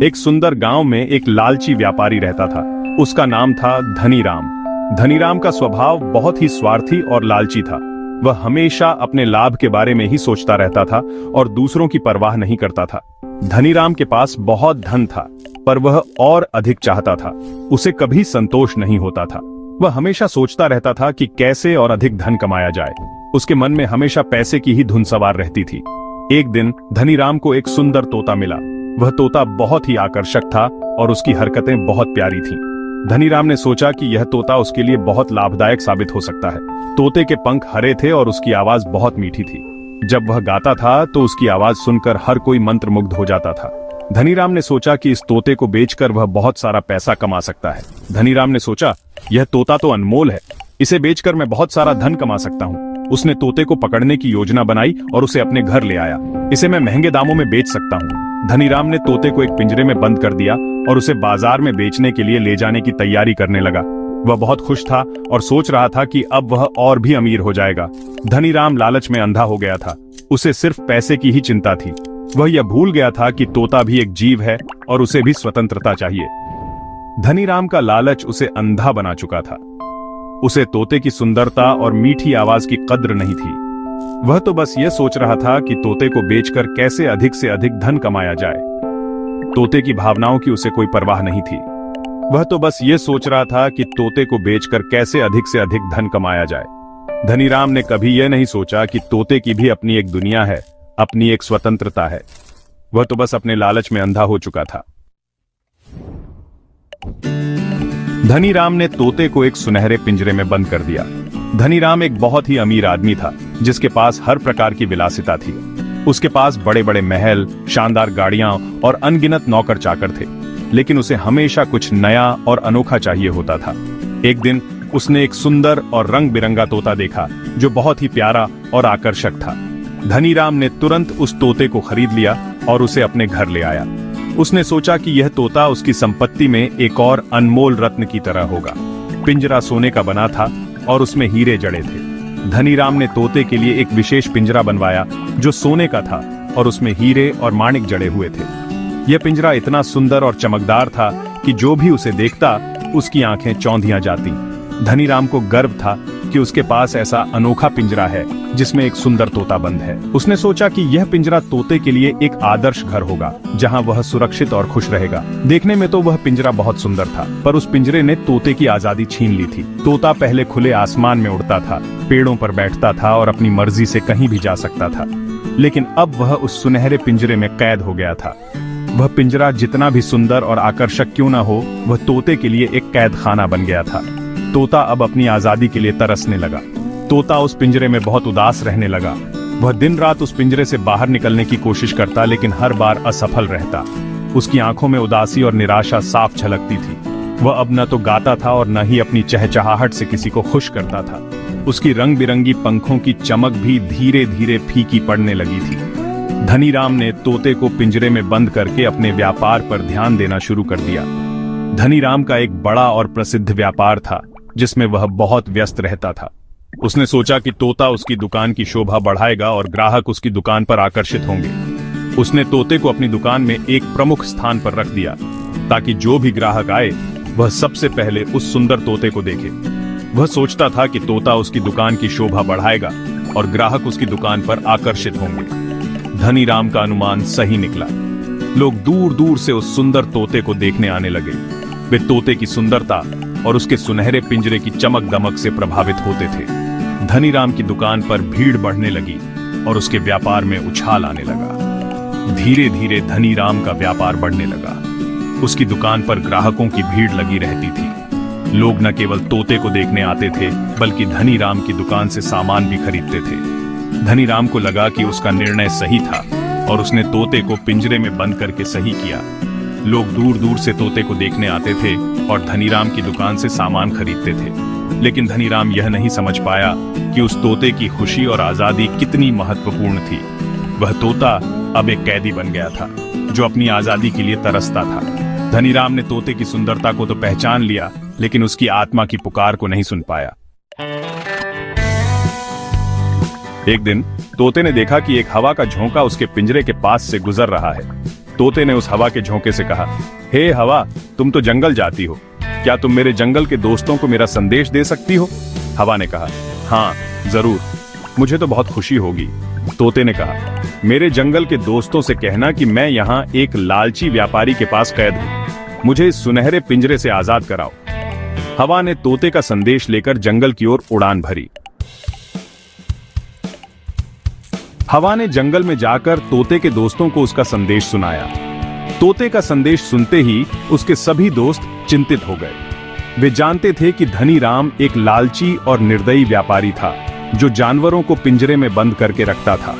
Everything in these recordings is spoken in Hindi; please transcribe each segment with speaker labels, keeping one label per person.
Speaker 1: एक सुंदर गांव में एक लालची व्यापारी रहता था। उसका नाम था धनीराम। धनीराम का स्वभाव बहुत ही स्वार्थी और लालची था। वह हमेशा अपने लाभ के बारे में ही सोचता रहता था और दूसरों की परवाह नहीं करता था। धनीराम के पास बहुत धन था, पर वह और अधिक चाहता था। उसे कभी संतोष नहीं होता था। वह हमेशा सोचता रहता था कि कैसे और अधिक धन कमाया जाए। उसके मन में हमेशा पैसे की ही धुन सवार रहती थी। एक दिन धनीराम को एक सुंदर तोता मिला। वह तोता बहुत ही आकर्षक था और उसकी हरकतें बहुत प्यारी थीं। धनीराम ने सोचा कि यह तोता उसके लिए बहुत लाभदायक साबित हो सकता है। तोते के पंख हरे थे और उसकी आवाज बहुत मीठी थी। जब वह गाता था तो उसकी आवाज सुनकर हर कोई मंत्रमुग्ध हो जाता था। धनीराम ने सोचा कि इस तोते को बेचकर वह बहुत सारा पैसा कमा सकता है। धनीराम ने सोचा, यह तोता तो अनमोल है, इसे बेचकर मैं बहुत सारा धन कमा सकता हूँ। उसने तोते को पकड़ने की योजना बनाई और उसे अपने घर ले आया। इसे मैं महंगे दामों में बेच सकता हूँ। धनीराम ने तोते को एक पिंजरे में बंद कर दिया और उसे बाजार में बेचने के लिए ले जाने की तैयारी करने लगा। वह बहुत खुश था और सोच रहा था कि अब वह और भी अमीर हो जाएगा। धनीराम लालच में अंधा हो गया था। उसे सिर्फ पैसे की ही चिंता थी। वह यह भूल गया था कि तोता भी एक जीव है और उसे भी स्वतंत्रता चाहिए। धनीराम का लालच उसे अंधा बना चुका था। उसे तोते की सुंदरता और मीठी आवाज की कद्र नहीं थी। वह तो बस यह सोच रहा था कि तोते को बेचकर कैसे अधिक से अधिक धन कमाया जाए। तोते की भावनाओं की उसे कोई परवाह नहीं थी। वह तो बस यह सोच रहा था कि तोते को बेचकर कैसे अधिक से अधिक धन कमाया जाए। धनीराम ने कभी यह नहीं सोचा कि तोते की भी अपनी एक दुनिया है, अपनी एक स्वतंत्रता है। वह तो बस अपने लालच में अंधा हो चुका था। धनीराम ने तोते को एक सुनहरे पिंजरे में बंद कर दिया। धनीराम एक बहुत ही अमीर आदमी था, जिसके पास हर प्रकार की विलासिता थी। उसके पास बड़े बड़े महल, शानदार गाड़ियां और अनगिनत नौकर चाकर थे, लेकिन उसे हमेशा कुछ नया और अनोखा चाहिए होता था। एक दिन उसने एक सुंदर और रंग बिरंगा तोता देखा, जो बहुत ही प्यारा और आकर्षक था। धनीराम ने तुरंत उस तोते को खरीद लिया और उसे अपने घर ले आया। उसने सोचा कि यह तोता उसकी संपत्ति में एक और अनमोल रत्न की तरह होगा। पिंजरा सोने का बना था और उसमें हीरे जड़े थे। धनीराम ने तोते के लिए एक विशेष पिंजरा बनवाया जो सोने का था और उसमें हीरे और माणिक जड़े हुए थे। यह पिंजरा इतना सुंदर और चमकदार था कि जो भी उसे देखता उसकी आंखें चौंधियां जाती। धनीराम को गर्व था कि उसके पास ऐसा अनोखा पिंजरा है जिसमें एक सुंदर तोता बंद है। उसने सोचा कि यह पिंजरा तोते के लिए एक आदर्श घर होगा, जहां वह सुरक्षित और खुश रहेगा। देखने में तो वह पिंजरा बहुत सुंदर था, पर उस पिंजरे ने तोते की आजादी छीन ली थी। तोता पहले खुले आसमान में उड़ता था, पेड़ों पर बैठता था और अपनी मर्जी से कहीं भी जा सकता था, लेकिन अब वह उस सुनहरे पिंजरे में कैद हो गया था। वह पिंजरा जितना भी सुंदर और आकर्षक क्यों न हो, वह तोते के लिए एक कैद खाना बन गया था। तोता अब अपनी आजादी के लिए तरसने लगा। तोता उस पिंजरे में बहुत उदास रहने लगा। वह दिन रात उस पिंजरे से बाहर निकलने की कोशिश करता, लेकिन हर बार असफल रहता। उसकी आंखों में उदासी और निराशा साफ झलकती थी। वह अब न तो गाता था और न ही अपनी चहचहाहट से किसी को खुश करता था। उसकी रंग बिरंगी पंखों की चमक भी धीरे धीरे फीकी पड़ने लगी थी। धनीराम ने तोते को पिंजरे में बंद करके अपने व्यापार पर ध्यान देना शुरू कर दिया। धनीराम का एक बड़ा और प्रसिद्ध व्यापार था, जिसमें वह बहुत व्यस्त रहता था। उसने सोचा कि तोता उसकी दुकान की शोभा बढ़ाएगा और ग्राहक उसकी दुकान पर आकर्षित होंगे। उसने तोते को अपनी दुकान में एक प्रमुख स्थान पर रख दिया, ताकि जो भी ग्राहक आए वह सबसे पहले उस सुंदर तोते को देखे। वह सोचता था कि तोता उसकी दुकान की शोभा बढ़ाएगा और ग्राहक उसकी दुकान पर आकर्षित होंगे। धनीराम का अनुमान सही निकला। लोग दूर दूर से उस सुंदर तोते को देखने आने लगे। वे तोते की सुंदरता और उसके सुनहरे पिंजरे की चमक दमक से प्रभावित होते थे। धनीराम की दुकान पर भीड़ बढ़ने लगी और उसके व्यापार में उछाल आने लगा। धीरे धीरे धनीराम का व्यापार बढ़ने लगा। उसकी दुकान पर ग्राहकों की भीड़ लगी रहती थी। लोग न केवल तोते को देखने आते थे, बल्कि धनीराम की दुकान से सामान भी खरीदते थे। धनीराम को लगा कि उसका निर्णय सही था और उसने तोते को पिंजरे में बंद करके सही किया। लोग दूर दूर से तोते को देखने आते थे और धनीराम की दुकान से सामान खरीदते थे, लेकिन धनीराम यह नहीं समझ पाया कि उस तोते की खुशी और आजादी कितनी महत्वपूर्ण थी। वह तोता अब एक कैदी बन गया था, जो अपनी आजादी के लिए तरसता था। धनीराम ने तोते की सुंदरता को तो पहचान लिया, लेकिन उसकी आत्मा की पुकार को नहीं सुन पाया। एक दिन तोते ने देखा कि एक हवा का झोंका उसके पिंजरे के पास से गुजर रहा है। तोते ने उस हवा के झोंके से कहा, हे हवा, तुम तो जंगल जाती हो, क्या तुम मेरे जंगल के दोस्तों को मेरा संदेश दे सकती हो? हवा ने कहा, हाँ जरूर, मुझे तो बहुत खुशी होगी। तोते ने कहा, मेरे जंगल के दोस्तों से कहना कि मैं यहाँ एक लालची व्यापारी के पास कैद हूँ, मुझे इस सुनहरे पिंजरे से आजाद कराओ। हवा ने तोते का संदेश लेकर जंगल की ओर उड़ान भरी। हवा ने जंगल में जाकर तोते के दोस्तों को उसका संदेश सुनाया। तोते का संदेश सुनते ही उसके सभी दोस्त चिंतित हो गए। वे जानते थे कि धनी राम एक लालची और निर्दयी व्यापारी था, जो जानवरों को पिंजरे में बंद करके रखता था।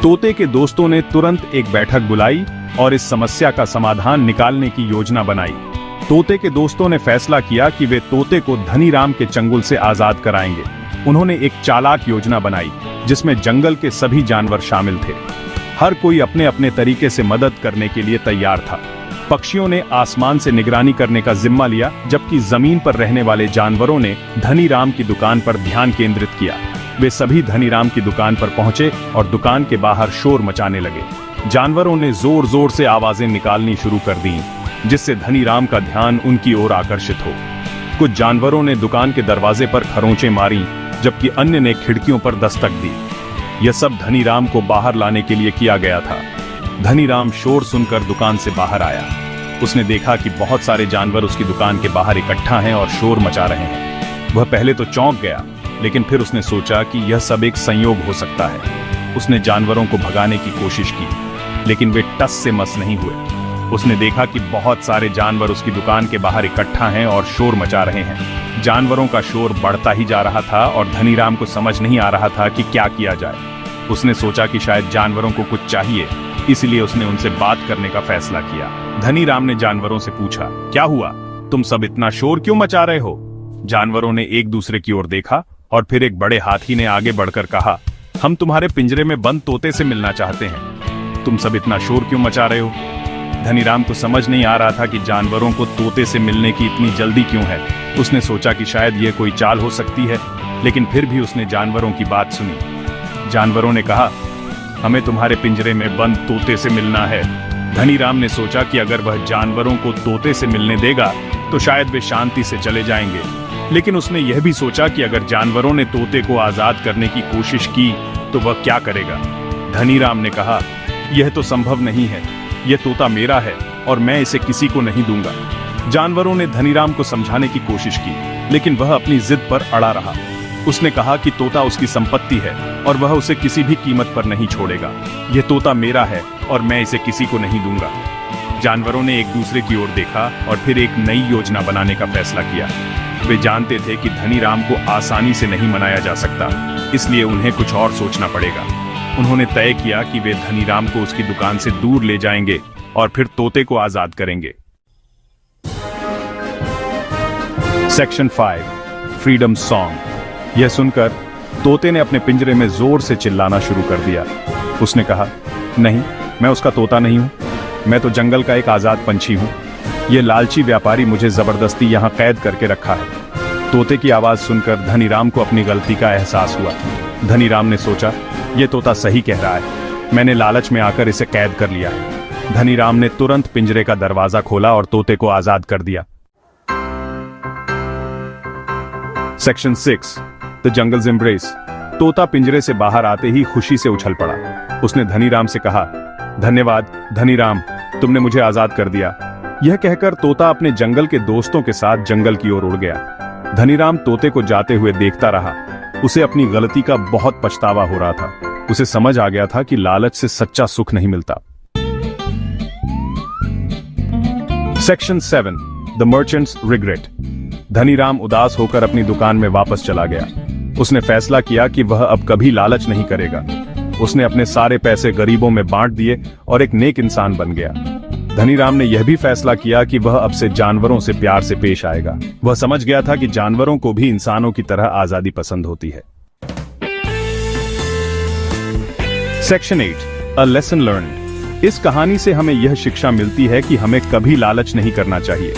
Speaker 1: तोते के दोस्तों ने तुरंत एक बैठक बुलाई और इस समस्या का समाधान निकालने की योजना बनाई। तोते के दोस्तों ने फैसला किया कि वे तोते को धनी राम के चंगुल से आजाद कराएंगे। उन्होंने एक चालाक योजना बनाई जिसमें जंगल के सभी जानवर शामिल थे। हर कोई अपने अपने तरीके से मदद करने के लिए तैयार था। पक्षियों ने आसमान से निगरानी करने का जिम्मा लिया, जबकि जमीन पर रहने वाले जानवरों ने धनी राम की दुकान पर ध्यान केंद्रित किया। वे सभी धनी राम की दुकान पर पहुंचे और दुकान के बाहर शोर मचाने लगे। जानवरों ने जोर जोर से आवाजें निकालनी शुरू कर दी, जिससे धनी राम का ध्यान उनकी ओर आकर्षित हो। कुछ जानवरों ने दुकान के दरवाजे पर खरोंचें मारी, जबकि अन्य ने खिड़कियों पर दस्तक दी। यह सब धनी राम को बाहर लाने के लिए किया गया था। धनी राम शोर सुनकर दुकान से बाहर आया। उसने देखा कि बहुत सारे जानवर उसकी दुकान के बाहर इकट्ठा हैं और शोर मचा रहे हैं। वह पहले तो चौंक गया, लेकिन फिर उसने सोचा कि यह सब एक संयोग हो सकता है। उसने जानवरों को भगाने की कोशिश की, लेकिन वे टस से मस नहीं हुए। उसने देखा कि बहुत सारे जानवर उसकी दुकान के बाहर इकट्ठा हैं और शोर मचा रहे हैं। जानवरों का शोर बढ़ता ही जा रहा था और धनी राम को समझ नहीं आ रहा था कि क्या किया जाए। उसने सोचा कि शायद जानवरों को कुछ चाहिए, इसलिए उसने उनसे बात करने का फैसला किया। धनी राम ने जानवरों से पूछा, क्या हुआ, तुम सब इतना शोर क्यों मचा रहे हो? जानवरों ने एक दूसरे की ओर देखा और फिर एक बड़े हाथी ने आगे बढ़कर कहा, हम तुम्हारे पिंजरे में बंद तोते से मिलना चाहते हैं, तुम सब इतना शोर क्यों मचा रहे हो? धनी राम को समझ नहीं आ रहा था कि जानवरों को तोते से मिलने की इतनी जल्दी क्यों है। उसने सोचा कि शायद यह कोई चाल हो सकती है, लेकिन फिर भी उसने जानवरों की बात सुनी। जानवरों ने कहा, हमें तुम्हारे पिंजरे में बंद तोते से मिलना है। धनी राम ने सोचा कि अगर वह जानवरों को तोते से मिलने देगा तो शायद वे शांति से चले जाएंगे, लेकिन उसने यह भी सोचा कि अगर जानवरों ने तोते को आजाद करने की कोशिश की तो वह क्या करेगा। धनी राम ने कहा, यह तो संभव नहीं है, यह तोता मेरा है और मैं इसे किसी को नहीं दूंगा। जानवरों ने धनी राम को समझाने की कोशिश की, लेकिन वह अपनी जिद पर अड़ा रहा। उसने कहा कि तोता उसकी संपत्ति है और वह उसे किसी भी कीमत पर नहीं छोड़ेगा। यह तोता मेरा है और मैं इसे किसी को नहीं दूंगा। जानवरों ने एक दूसरे की ओर देखा और फिर एक नई योजना बनाने का फैसला किया। वे जानते थे कि धनी राम को आसानी से नहीं मनाया जा सकता, इसलिए उन्हें कुछ और सोचना पड़ेगा। उन्होंने तय किया कि वे धनी राम को उसकी दुकान से दूर ले जाएंगे और फिर तोते को आजाद करेंगे। Section 5, freedom song. यह सुनकर तोते ने अपने पिंजरे में जोर से चिल्लाना शुरू कर दिया। उसने कहा, नहीं, मैं उसका तोता नहीं हूं, मैं तो जंगल का एक आजाद पंछी हूं। यह लालची व्यापारी मुझे जबरदस्ती यहां कैद करके रखा है। तोते की आवाज सुनकर धनी राम को अपनी गलती का एहसास हुआ। धनी राम ने सोचा, यह तोता सही कह रहा है, मैंने लालच में आकर इसे कैद कर लिया है। धनी राम ने तुरंत पिंजरे का दरवाजा खोला और तोते को आजाद कर दिया। Section 6, the jungles embrace. तोता पिंजरे से बाहर आते ही खुशी से उछल पड़ा। उसने धनी राम से कहा, धन्यवाद धनी राम, तुमने मुझे आजाद कर दिया। यह कहकर तोता अपने जंगल के दोस्तों के साथ जंगल की ओर उड़ गया। धनी राम तोते को जाते हुए देखता रहा। उसे अपनी गलती का बहुत पछतावा हो रहा था। उसे समझ आ गया था कि लालच से सच्चा सुख नहीं मिलता। Section 7, the merchants regret. Dhani Ram उदास होकर अपनी दुकान में वापस चला गया। उसने फैसला किया कि वह अब कभी लालच नहीं करेगा। उसने अपने सारे पैसे गरीबों में बांट दिए और एक नेक इंसान बन गया। धनी राम ने यह भी फैसला किया कि वह अब से जानवरों से प्यार से पेश आएगा। वह समझ गया था कि जानवरों को भी इंसानों की तरह आजादी पसंद होती है। Section 8, a lesson learn. इस कहानी से हमें यह शिक्षा मिलती है कि हमें कभी लालच नहीं करना चाहिए।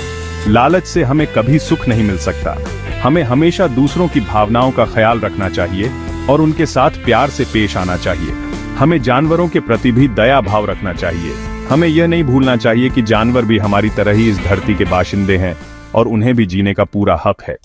Speaker 1: लालच से हमें कभी सुख नहीं मिल सकता। हमें हमेशा दूसरों की भावनाओं का ख्याल रखना चाहिए और उनके साथ प्यार से पेश आना चाहिए। हमें जानवरों के प्रति भी दया भाव रखना चाहिए। हमें यह नहीं भूलना चाहिए कि जानवर भी हमारी तरह ही इस धरती के बाशिंदे हैं और उन्हें भी जीने का पूरा हक है।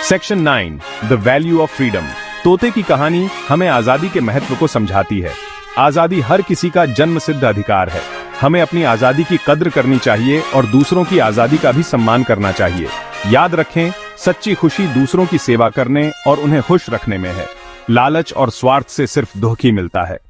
Speaker 1: Section 9 the value of freedom. तोते की कहानी हमें आजादी के महत्व को समझाती है। आजादी हर किसी का जन्मसिद्ध अधिकार है। हमें अपनी आजादी की कद्र करनी चाहिए और दूसरों की आजादी का भी सम्मान करना चाहिए। याद रखें, सच्ची खुशी दूसरों की सेवा करने और उन्हें खुश रखने में है। लालच और स्वार्थ से सिर्फ धोखा मिलता है।